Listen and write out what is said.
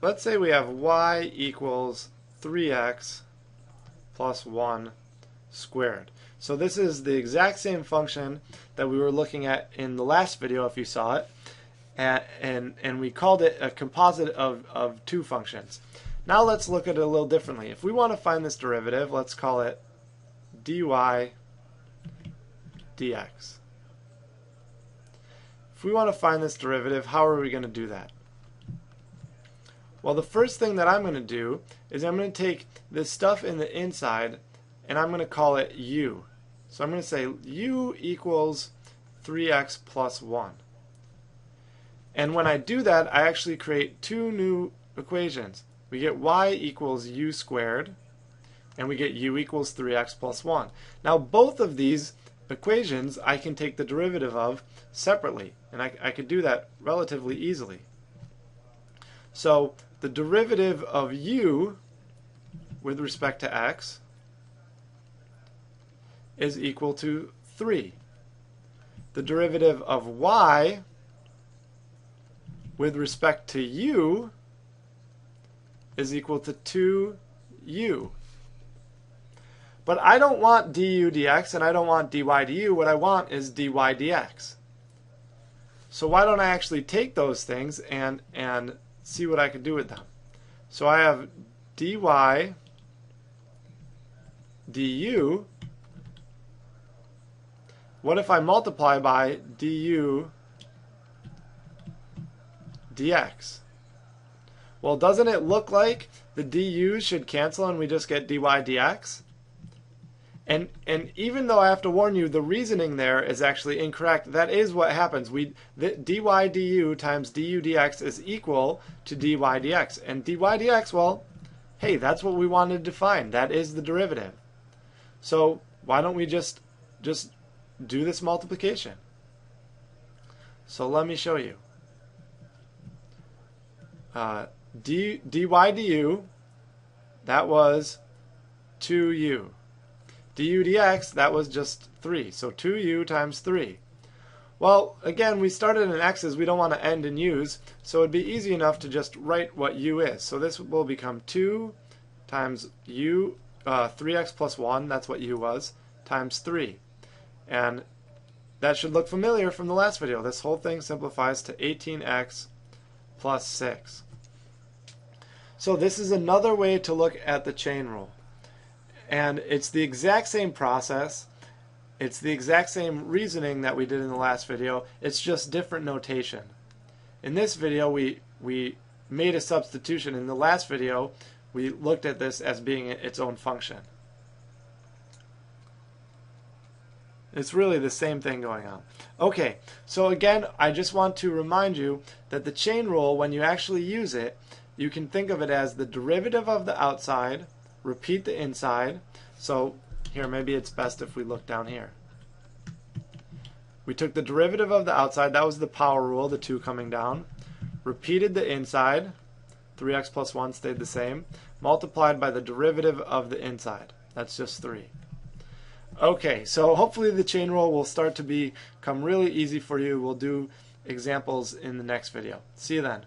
let's say we have y equals 3x plus 1 squared. So this is the exact same function that we were looking at in the last video if you saw it, and we called it a composite of two functions. Now let's look at it a little differently. If we want to find this derivative, let's call it dy dx. If we want to find this derivative, how are we going to do that? Well, the first thing that I'm going to do is I'm going to take this stuff in the inside and I'm going to call it u. So I'm going to say u equals 3x plus 1. And when I do that, I actually create two new equations. We get y equals u squared, and we get u equals 3x plus 1. Now both of these equations I can take the derivative of separately, and I could do that relatively easily. So the derivative of u with respect to x is equal to 3. The derivative of y with respect to u is equal to 2u. But I don't want du dx and I don't want dy du. What I want is dy dx. So why don't I actually take those things and see what I can do with them? So I have dy du. What if I multiply by du dx? Well, doesn't it look like the du's should cancel and we just get dy dx? And even though I have to warn you, the reasoning there is actually incorrect. That is what happens. The dy du times du dx is equal to dy dx. And dy dx, well, hey, that's what we wanted to find. That is the derivative. So why don't we just do this multiplication? So let me show you. Dy du, that was 2u. Du dx, that was just 3. So 2u times 3. Well, again, we started in x's. We don't want to end in u's. So it'd be easy enough to just write what u is. So this will become 2 times u, 3x plus 1, that's what u was, times 3. And that should look familiar from the last video. This whole thing simplifies to 18x plus 6. So this is another way to look at the chain rule. And it's the exact same process. It's the exact same reasoning that we did in the last video. It's just different notation. In this video, we made a substitution. In the last video, we looked at this as being its own function. It's really the same thing going on. Okay, so again, I just want to remind you that the chain rule, when you actually use it, you can think of it as the derivative of the outside, repeat the inside. So here, maybe it's best if we look down here. We took the derivative of the outside, that was the power rule, the 2 coming down, repeated the inside, 3x plus 1 stayed the same, multiplied by the derivative of the inside, that's just 3. Okay, so hopefully the chain rule will start to become really easy for you. We'll do examples in the next video. See you then.